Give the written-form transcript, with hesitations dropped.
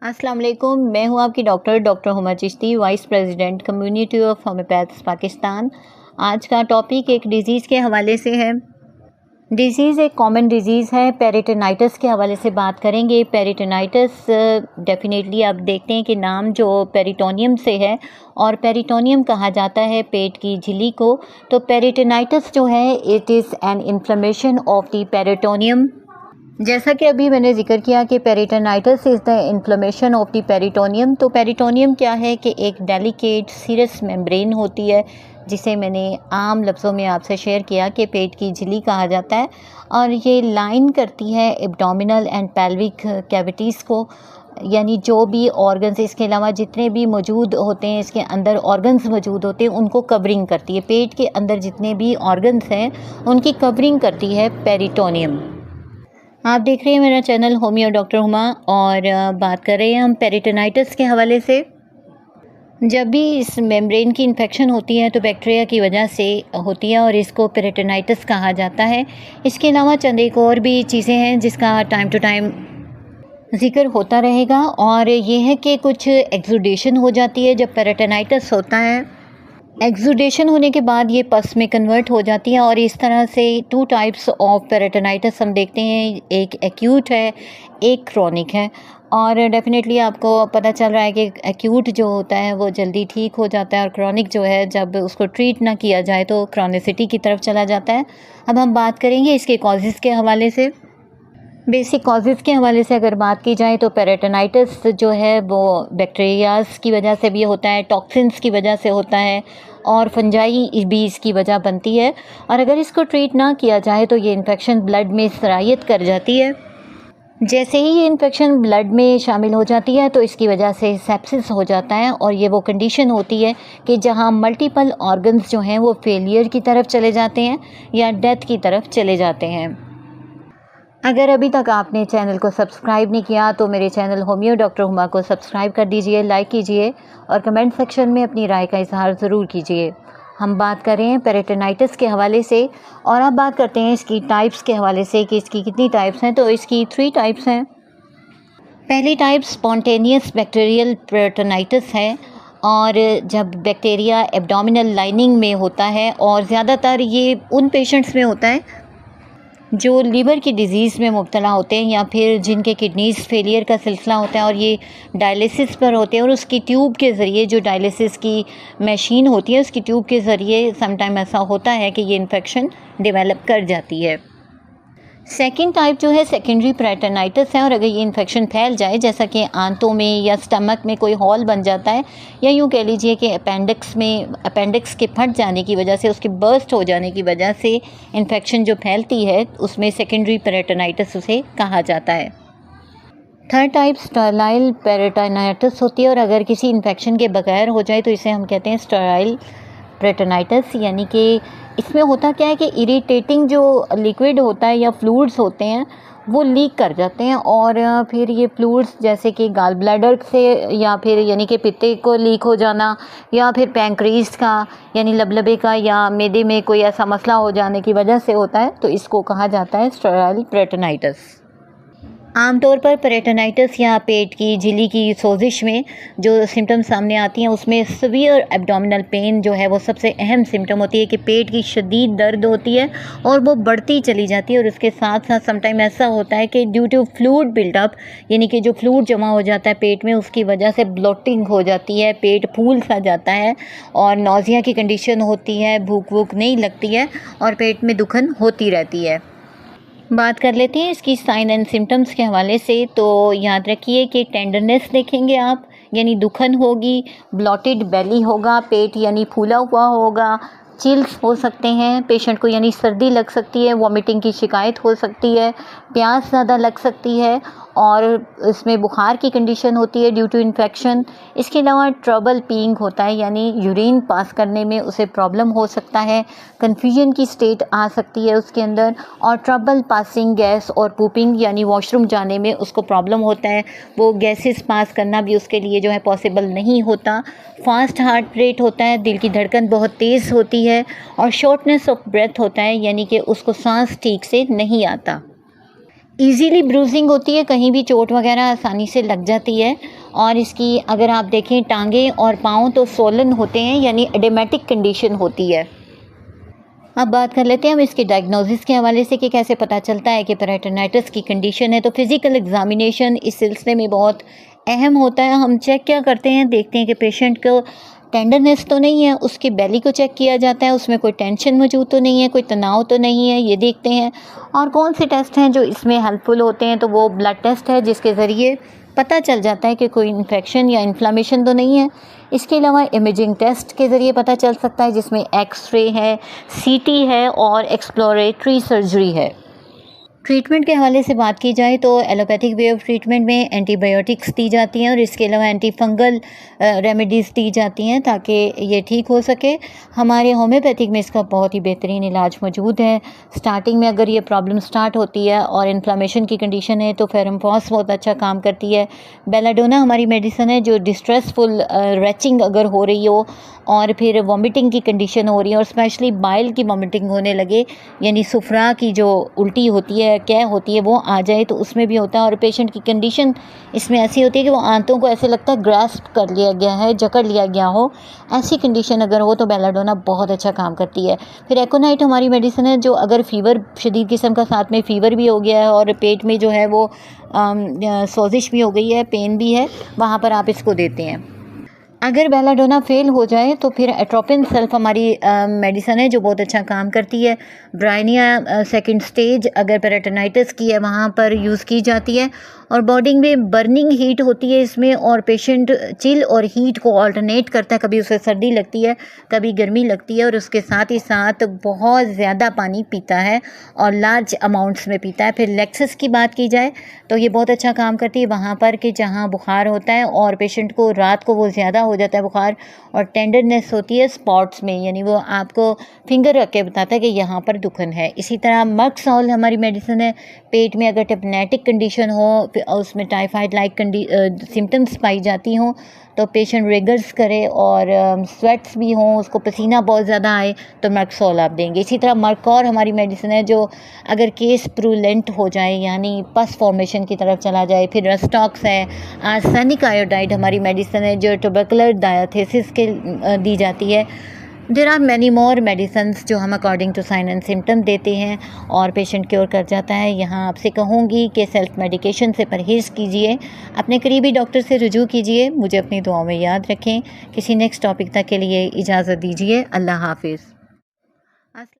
अस्सलाम वालेकुम। मैं हूं आपकी doctor Huma Chishti, vice president community of homeopaths Pakistan. आज का टॉपिक एक डिज़ीज़ के हवाले से है। डिज़ीज़ एक कॉमन डिज़ीज़ है, पेरिटोनाइटिस के हवाले से बात करेंगे। पेरिटोनाइटिस डेफिनेटली आप देखते हैं कि नाम जो पेरिटोनियम से है और पेरिटोनियम कहा जाता है पेट की झिल्ली को। तो पेरिटोनाइटिस जो है it is an inflammation of the peritoneum. जैसा कि अभी मैंने ज़िक्र किया कि peritonitis is the inflammation of the peritoneum. तो पेरिटोनियम क्या है कि एक डेलिकेट सीरस मेम्ब्रेन होती है, जिसे मैंने आम लफ्ज़ों में आपसे शेयर किया कि पेट की झिल्ली कहा जाता है, और ये लाइन करती है एब्डोमिनल एंड पेल्विक कैविटीज़ को, यानी जो भी ऑर्गन्स, इसके अलावा जितने भी मौजूद होते हैं, इसके अंदर ऑर्गन्स मौजूद होते हैं, उनको कवरिंग करती है। पेट के अंदर जितने भी ऑर्गन्स हैं उनकी कवरिंग करती है पेरिटोनियम। आप देख रहे हैं मेरा चैनल होमियो डॉक्टर हुमा, और बात कर रहे हैं हम पेरिटोनाइटिस के हवाले से। जब भी इस मेम्ब्रेन की इन्फेक्शन होती है तो बैक्टीरिया की वजह से होती है और इसको पेरिटोनाइटिस कहा जाता है। इसके अलावा चंद एक और भी चीज़ें हैं जिसका टाइम टू टाइम ज़िक्र होता रहेगा, और ये है कि कुछ एक्सुडेशन हो जाती है जब पेरिटोनाइटिस होता है। एक्सुडेशन होने के बाद ये पस में कन्वर्ट हो जाती है, और इस तरह से टू टाइप्स ऑफ पेरिटोनाइटिस हम देखते हैं, एक एक्यूट है, एक क्रॉनिक है। और डेफिनेटली आपको पता चल रहा है कि एक्यूट जो होता है वो जल्दी ठीक हो जाता है, और क्रॉनिक जो है जब उसको ट्रीट ना किया जाए तो क्रॉनिसिटी की तरफ चला जाता है। अब हम बात करेंगे इसके कॉजेज़ के हवाले से। बेसिक कॉजेज़ के हवाले से अगर बात की जाए तो पेरिटोनाइटिस जो है वो बैक्टीरियाज़ की वजह से भी होता है, टॉक्सिन्स की वजह से होता है, और फंजाई भी इसकी वजह बनती है। और अगर इसको ट्रीट ना किया जाए तो ये इन्फेक्शन ब्लड में सरायत कर जाती है। जैसे ही ये इन्फेक्शन ब्लड में शामिल हो जाती है तो इसकी वजह से सेप्सिस हो जाता है, और ये वो कंडीशन होती है कि जहाँ मल्टीपल ऑर्गन्स जो हैं वो फेलियर की तरफ चले जाते हैं या डेथ की तरफ चले जाते हैं। अगर अभी तक आपने चैनल को सब्सक्राइब नहीं किया तो मेरे चैनल होमियो डॉक्टर हुमा को सब्सक्राइब कर दीजिए, लाइक कीजिए, और कमेंट सेक्शन में अपनी राय का इजहार ज़रूर कीजिए। हम बात कर रहे हैं पेरिटोनाइटिस के हवाले से, और अब बात करते हैं इसकी टाइप्स के हवाले से कि इसकी कितनी टाइप्स हैं। तो इसकी 3 टाइप्स हैं। पहली टाइप स्पॉन्टेनियस बैक्टीरियल पेरिटोनाइटिस है, और जब बैक्टीरिया एब्डोमिनल लाइनिंग में होता है, और ज़्यादातर ये उन पेशेंट्स में होता है जो लीवर की डिज़ीज़ में मुब्तला होते हैं, या फिर जिनके किडनीज़ फेलियर का सिलसिला होता है और ये डायलिसिस पर होते हैं, और उसकी ट्यूब के ज़रिए, जो डायलिसिस की मशीन होती है उसकी ट्यूब के ज़रिए समटाइम ऐसा होता है कि ये इन्फेक्शन डेवलप कर जाती है। सेकेंड टाइप जो है सेकेंडरी पेरिटोनाइटिस है, और अगर ये इन्फेक्शन फैल जाए, जैसा कि आंतों में या स्टमक में कोई हॉल बन जाता है, या यूँ कह लीजिए कि अपेंडिक्स के फट जाने की वजह से, उसके बर्स्ट हो जाने की वजह से इन्फेक्शन जो फैलती है, उसमें सेकेंडरी पेरिटोनाइटिस उसे कहा जाता है। थर्ड टाइप स्टेराइल पेरिटोनाइटिस होती है, और अगर किसी इन्फेक्शन के बगैर हो जाए तो इसे हम कहते हैं स्टेराइल पेरिटोनाइटिस। यानी कि इसमें होता क्या है कि इरिटेटिंग जो लिक्विड होता है या फ्लूइड्स होते हैं वो लीक कर जाते हैं, और फिर ये फ्लूइड्स जैसे कि गाल ब्लैडर से, या फिर यानी कि पित्ते को लीक हो जाना, या फिर पैंक्रीज का यानी लबलबे का, या मैदे में कोई ऐसा मसला हो जाने की वजह से होता है, तो इसको कहा जाता है स्टेराइल पेरिटोनाइटिस। आमतौर पर पेरिटोनाइटिस या पेट की झिल्ली की सोजिश में जो सिम्टम्स सामने आती हैं उसमें सीवियर एब्डोमिनल पेन जो है वो सबसे अहम सिम्टम होती है, कि पेट की शदीद दर्द होती है और वो बढ़ती चली जाती है। और उसके साथ साथ समटाइम ऐसा होता है कि ड्यू टू फ्लूइड बिल्डअप, यानी कि जो फ्लूइड जमा हो जाता है पेट में, उसकी वजह से ब्लोटिंग हो जाती है, पेट फूल सा जाता है, और नौजिया की कंडीशन होती है, भूख वूख नहीं लगती है, और पेट में दुखन होती रहती है। बात कर लेते हैं इसकी साइन एंड सिम्टम्स के हवाले से। तो याद रखिए कि टेंडरनेस देखेंगे आप, यानी दुखन होगी, ब्लॉटेड बेली होगा, पेट यानी फूला हुआ होगा, चिल्स हो सकते हैं पेशेंट को, यानी सर्दी लग सकती है, वॉमिटिंग की शिकायत हो सकती है, प्यास ज़्यादा लग सकती है, और इसमें बुखार की कंडीशन होती है ड्यू टू इन्फेक्शन। इसके अलावा ट्रबल पीइंग होता है, यानी यूरिन पास करने में उसे प्रॉब्लम हो सकता है, कन्फ्यूजन की स्टेट आ सकती है उसके अंदर, और ट्रबल पासिंग गैस और पूपिंग, यानी वॉशरूम जाने में उसको प्रॉब्लम होता है, वो गैसेस पास करना भी उसके लिए जो है पॉसिबल नहीं होता। फास्ट हार्ट रेट होता है, दिल की धड़कन बहुत तेज़ होती है, और शॉर्टनेस ऑफ ब्रेथ होता है, यानी कि उसको सांस ठीक से नहीं आता। ईज़िली ब्रूजिंग होती है, कहीं भी चोट वगैरह आसानी से लग जाती है। और इसकी अगर आप देखें टांगें और पाँव तो सोलन होते हैं, यानी एडेमेटिक कंडीशन होती है। अब बात कर लेते हैं हम इसके डायग्नोसिस के हवाले से कि कैसे पता चलता है कि पेरिटोनाइटिस की कंडीशन है। तो फिज़िकल एग्जामिनेशन इस सिलसिले में बहुत अहम होता है। हम चेक क्या करते हैं, देखते हैं कि पेशेंट को टेंडरनेस तो नहीं है, उसकी बेली को चेक किया जाता है, उसमें कोई टेंशन मौजूद तो नहीं है, कोई तनाव तो नहीं है, ये देखते हैं। और कौन से टेस्ट हैं जो इसमें हेल्पफुल होते हैं, तो वो ब्लड टेस्ट है जिसके ज़रिए पता चल जाता है कि कोई इन्फेक्शन या इन्फ्लामेशन तो नहीं है। इसके अलावा इमेजिंग टेस्ट के ज़रिए पता चल सकता है, जिसमें एक्सरे है, सीटी है और एक्सप्लोरेटरी सर्जरी है। ट्रीटमेंट के हवाले से बात की जाए तो एलोपैथिक वे ऑफ ट्रीटमेंट में एंटीबायोटिक्स दी जाती हैं और इसके अलावा एंटी फंगल रेमेडीज़ दी जाती हैं ताकि ये ठीक हो सके। हमारे होम्योपैथिक में इसका बहुत ही बेहतरीन इलाज मौजूद है। स्टार्टिंग में अगर ये प्रॉब्लम स्टार्ट होती है और इन्फ्लामेशन की कंडीशन है तो फेरमफॉस बहुत अच्छा काम करती है। बेलाडोना हमारी मेडिसिन है जो डिस्ट्रेसफुल रेचिंग अगर हो रही हो और फिर वॉमिटिंग की कंडीशन हो रही है और स्पेशली बाइल की वॉमिटिंग होने लगे, यानी सुफरा की जो उल्टी होती है, क्या होती है, वो आ जाए तो उसमें भी होता है। और पेशेंट की कंडीशन इसमें ऐसी होती है कि वो आंतों को ऐसे लगता है ग्रास्प कर लिया गया है, जकड़ लिया गया हो। ऐसी कंडीशन अगर हो तो बेलाडोना बहुत अच्छा काम करती है। फिर एकोनाइट हमारी मेडिसिन है जो अगर फ़ीवर शदीद किस्म का साथ में फ़ीवर भी हो गया है और पेट में जो है वो सोजिश भी हो गई है, पेन भी है, वहाँ पर आप इसको देते हैं। अगर बेलाडोना फेल हो जाए तो फिर एट्रोपिन सल्फ हमारी मेडिसिन है जो बहुत अच्छा काम करती है। ब्राइनिया सेकंड स्टेज अगर पेरिटोनाइटिस की है वहाँ पर यूज़ की जाती है और बॉडी में बर्निंग हीट होती है इसमें और पेशेंट चिल और हीट को ऑल्टरनेट करता है, कभी उसे सर्दी लगती है कभी गर्मी लगती है और उसके साथ ही साथ बहुत ज़्यादा पानी पीता है और लार्ज अमाउंट्स में पीता है। फिर लेक्सिस की बात की जाए तो ये बहुत अच्छा काम करती है वहाँ पर कि जहाँ बुखार होता है और पेशेंट को रात को वो ज़्यादा हो जाता है बुखार और टेंडरनेस होती है स्पॉट्स में, यानी वो आपको फिंगर रख के बताता है कि यहाँ पर दुखन है। इसी तरह मर्कसॉल हमारी मेडिसिन है, पेट में अगर टेपनेटिक कंडीशन हो, उसमें टाइफाइड लाइक सिम्टम्स पाई जाती हों तो पेशेंट रिगर्स करे और स्वेट्स भी हों, उसको पसीना बहुत ज़्यादा आए तो मर्कसॉल आप देंगे। इसी तरह मर्कौर हमारी मेडिसिन है जो अगर केस प्रूलेंट हो जाए यानी पस फॉर्मेशन की तरफ चला जाए। फिर रस्टॉक्स है, आर्सेनिक आयोडाइड हमारी मेडिसिन है जो ट्यूबरकुलर डायथिसिस के दी जाती है। There are many more medicines जो हम according to sign and symptom देते हैं और पेशेंट क्योर कर जाता है। यहाँ आपसे कहूँगी कि सेल्फ मेडिकेशन से परहेज़ कीजिए, अपने करीबी डॉक्टर से रुजू कीजिए। मुझे अपनी दुआओं में याद रखें। किसी नेक्स्ट टॉपिक तक के लिए इजाज़त दीजिए। अल्लाह हाफिज़।